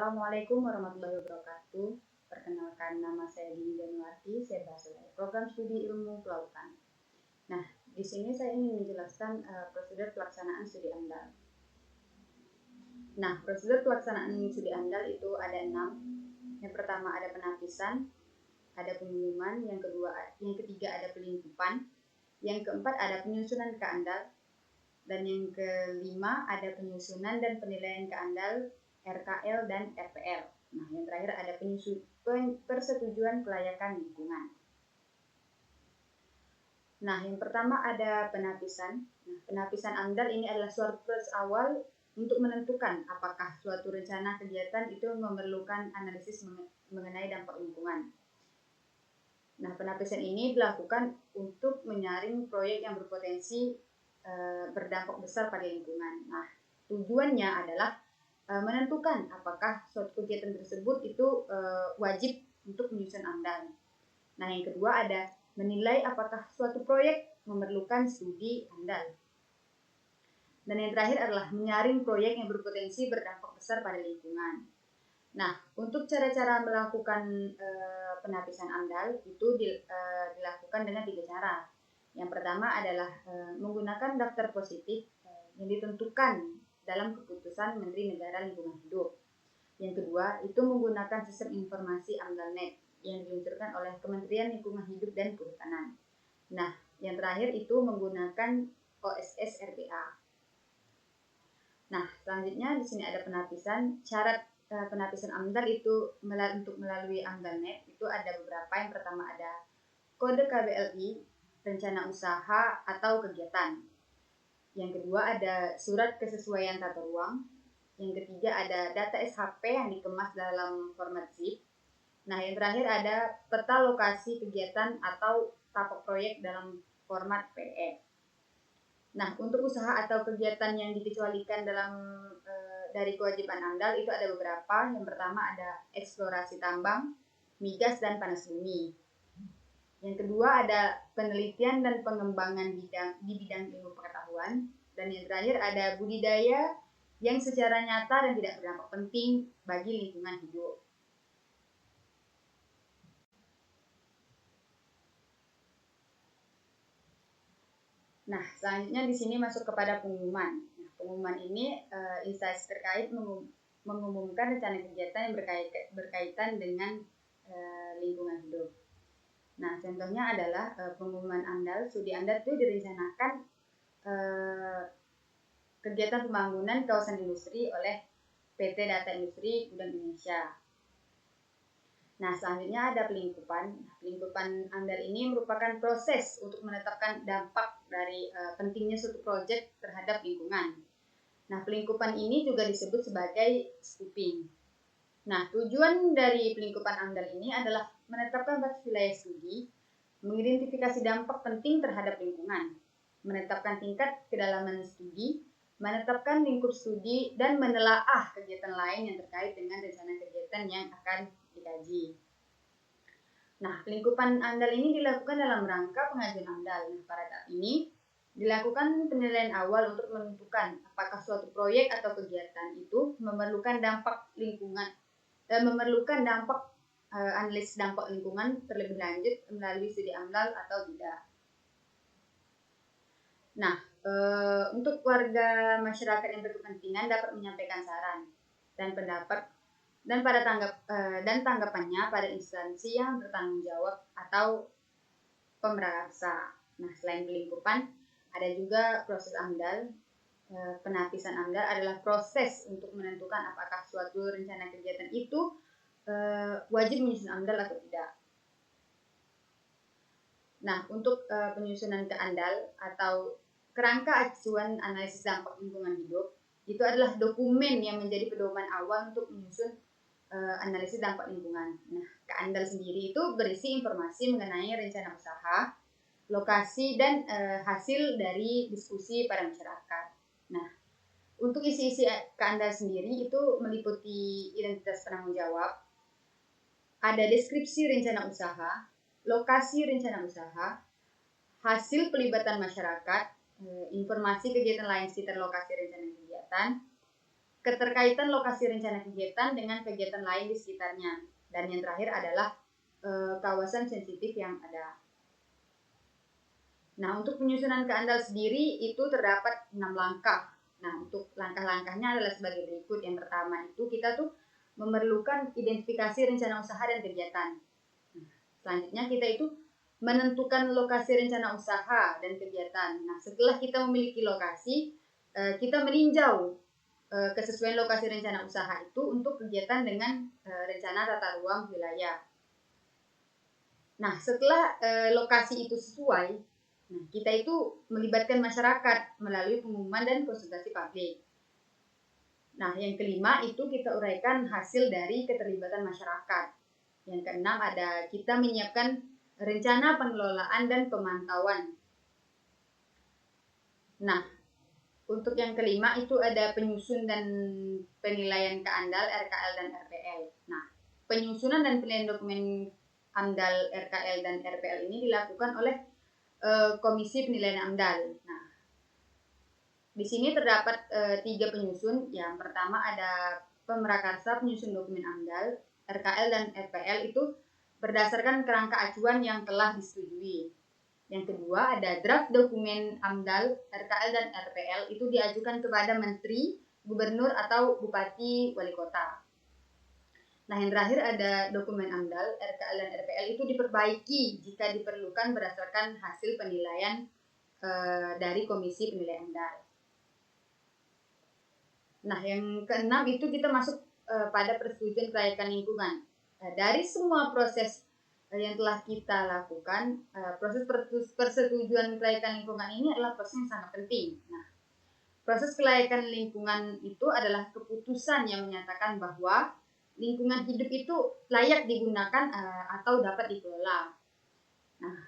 Assalamualaikum warahmatullahi wabarakatuh. Perkenalkan, nama saya Dini Januarti, saya berasal dari Program Studi Ilmu Kelautan. Nah, di sini saya ingin menjelaskan prosedur pelaksanaan studi AMDAL. Nah, prosedur pelaksanaan studi AMDAL itu ada 6. Yang pertama ada penapisan, ada pengumuman, yang ketiga ada pelingkupan, yang keempat ada penyusunan ke AMDAL, dan yang kelima ada penyusunan dan penilaian ke AMDAL, RKL dan RPL. Nah, yang terakhir ada persetujuan kelayakan lingkungan. Nah, yang pertama ada penapisan. Nah, penapisan AMDAL ini adalah suatu proses awal untuk menentukan apakah suatu rencana kegiatan itu memerlukan analisis mengenai dampak lingkungan. Nah, penapisan ini dilakukan untuk menyaring proyek yang berpotensi berdampak besar pada lingkungan. Nah, tujuannya adalah menentukan apakah suatu kegiatan tersebut itu wajib untuk menyusun AMDAL. Nah, yang kedua ada menilai apakah suatu proyek memerlukan studi AMDAL. Dan yang terakhir adalah menyaring proyek yang berpotensi berdampak besar pada lingkungan. Nah, untuk cara-cara melakukan penapisan AMDAL itu dilakukan dengan 3 cara. Yang pertama adalah menggunakan daftar positif yang ditentukan dalam keputusan Menteri Negara Lingkungan Hidup. Yang kedua, itu menggunakan sistem informasi AMDALNet yang diluncurkan oleh Kementerian Lingkungan Hidup dan Kehutanan. Nah, yang terakhir itu menggunakan OSS RBA. Nah, selanjutnya di sini ada penapisan. Syarat penapisan AMDAL itu untuk melalui AMDALNet itu ada beberapa. Yang pertama ada kode KBLI, rencana usaha atau kegiatan. Yang kedua ada surat kesesuaian tata ruang. Yang ketiga ada data SHP yang dikemas dalam format zip. Nah, yang terakhir ada peta lokasi kegiatan atau tapak proyek dalam format PDF. Nah, untuk usaha atau kegiatan yang dikecualikan dari kewajiban AMDAL itu ada beberapa. Yang pertama ada eksplorasi tambang, migas, dan panas bumi. Yang kedua ada penelitian dan pengembangan di bidang ilmu pengetahuan. Dan yang terakhir ada budidaya yang secara nyata dan tidak berdampak penting bagi lingkungan hidup. Nah, selanjutnya di sini masuk kepada pengumuman. Nah, pengumuman ini instansi terkait mengumumkan rencana kegiatan yang berkaitan dengan lingkungan hidup. Nah, contohnya adalah pengumuman AMDAL. Studi AMDAL itu direncanakan kegiatan pembangunan kawasan industri oleh PT Data Industri Gudang Indonesia. Nah, selanjutnya ada pelingkupan. Nah, pelingkupan AMDAL ini merupakan proses untuk menetapkan dampak dari pentingnya suatu proyek terhadap lingkungan. Nah, pelingkupan ini juga disebut sebagai scoping. Nah, tujuan dari pelingkupan AMDAL ini adalah menetapkan batas wilayah studi, mengidentifikasi dampak penting terhadap lingkungan, menetapkan tingkat kedalaman studi, menetapkan lingkup studi, dan menelaah kegiatan lain yang terkait dengan rencana kegiatan yang akan dikaji. Nah, pelingkupan AMDAL ini dilakukan dalam rangka pengajuan AMDAL. Nah, pada tahap ini dilakukan penilaian awal untuk menentukan apakah suatu proyek atau kegiatan itu memerlukan dampak lingkungan analisis dampak lingkungan terlebih lanjut melalui studi AMDAL atau tidak. Nah, untuk warga masyarakat yang berkepentingan dapat menyampaikan saran dan pendapat dan tanggapannya pada instansi yang bertanggung jawab atau pemeriksa. Nah, selain pelingkupan, ada juga proses AMDAL. Penapisan AMDAL adalah proses untuk menentukan apakah suatu rencana kegiatan itu wajib menyusun AMDAL atau tidak. Nah, untuk penyusunan ke AMDAL atau kerangka acuan analisis dampak lingkungan hidup, itu adalah dokumen yang menjadi pedoman awal untuk menyusun analisis dampak lingkungan. Nah, ke AMDAL sendiri itu berisi informasi mengenai rencana usaha, lokasi, dan hasil dari diskusi pada masyarakat. Nah, untuk isi-isi ke AMDAL sendiri itu meliputi identitas penanggung jawab, ada deskripsi rencana usaha, lokasi rencana usaha, hasil pelibatan masyarakat, informasi kegiatan lain sekitar lokasi rencana kegiatan, keterkaitan lokasi rencana kegiatan dengan kegiatan lain di sekitarnya. Dan yang terakhir adalah kawasan sensitif yang ada. Nah, untuk penyusunan keandal sendiri itu terdapat 6 langkah. Nah, untuk langkah-langkahnya adalah sebagai berikut. Yang pertama itu kita tuh memerlukan identifikasi rencana usaha dan kegiatan. Nah, selanjutnya kita itu menentukan lokasi rencana usaha dan kegiatan. Nah, setelah kita memiliki lokasi, kita meninjau kesesuaian lokasi rencana usaha itu untuk kegiatan dengan rencana tata ruang wilayah. Nah, setelah lokasi itu sesuai, nah, kita itu melibatkan masyarakat melalui pengumuman dan konsultasi publik. Nah, yang kelima itu kita uraikan hasil dari keterlibatan masyarakat. Yang keenam ada kita menyiapkan rencana pengelolaan dan pemantauan. Nah, untuk yang kelima itu ada penyusun dan penilaian keandal RKL dan RPL. Nah, penyusunan dan penilaian dokumen AMDAL, RKL dan RPL ini dilakukan oleh Komisi Penilaian AMDAL. Nah, di sini terdapat 3 penyusun. Yang pertama ada pemrakarsa penyusun dokumen AMDAL, RKL dan RPL itu berdasarkan kerangka acuan yang telah disetujui. Yang kedua ada draft dokumen AMDAL, RKL dan RPL itu diajukan kepada Menteri, Gubernur atau Bupati, Wali Kota. Nah, yang terakhir ada dokumen AMDAL, RKL dan RPL itu diperbaiki jika diperlukan berdasarkan hasil penilaian dari Komisi Penilaian AMDAL. Nah, yang keenam itu kita masuk pada persetujuan kelayakan lingkungan. Dari semua proses yang telah kita lakukan, proses persetujuan kelayakan lingkungan ini adalah proses yang sangat penting. Nah, proses kelayakan lingkungan itu adalah keputusan yang menyatakan bahwa lingkungan hidup itu layak digunakan atau dapat dikelola. Nah,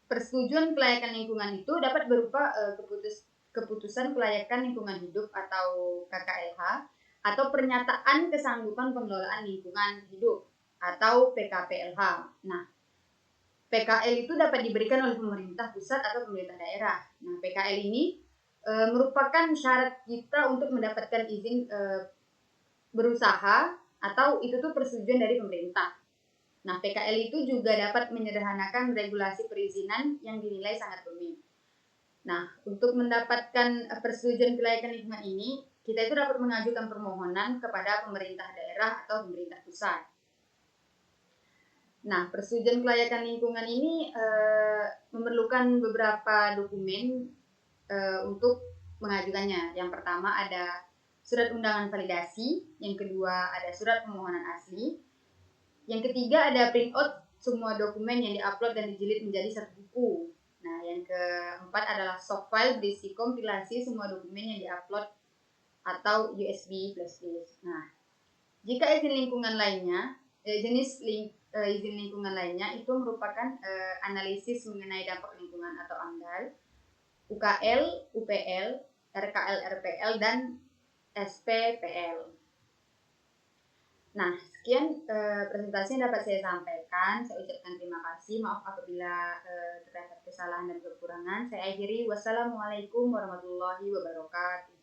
persetujuan kelayakan lingkungan itu dapat berupa keputusan kelayakan lingkungan hidup atau KKLH atau pernyataan kesanggupan pengelolaan lingkungan hidup atau PKPLH. Nah, PKL itu dapat diberikan oleh pemerintah pusat atau pemerintah daerah. Nah, PKL ini merupakan syarat kita untuk mendapatkan izin berusaha atau itu tuh persetujuan dari pemerintah. Nah, PKL itu juga dapat menyederhanakan regulasi perizinan yang dinilai sangat rumit. Nah, untuk mendapatkan persetujuan kelayakan lingkungan ini, kita itu dapat mengajukan permohonan kepada pemerintah daerah atau pemerintah pusat. Nah, persetujuan kelayakan lingkungan ini memerlukan beberapa dokumen untuk mengajukannya. Yang pertama ada surat undangan validasi, yang kedua ada surat permohonan asli, yang ketiga ada print out semua dokumen yang diupload dan dijilid menjadi satu buku. Nah, yang keempat adalah soft file berisi kompilasi semua dokumen yang diupload atau USB flash disk. Nah, jika izin lingkungan lainnya, izin lingkungan lainnya itu merupakan analisis mengenai dampak lingkungan atau AMDAL, UKL, UPL, RKL, RPL, dan SPPL. Nah, sekian presentasi yang dapat saya sampaikan. Saya ucapkan terima kasih. Maaf apabila terdapat kesalahan dan kekurangan. Saya akhiri. Wassalamualaikum warahmatullahi wabarakatuh.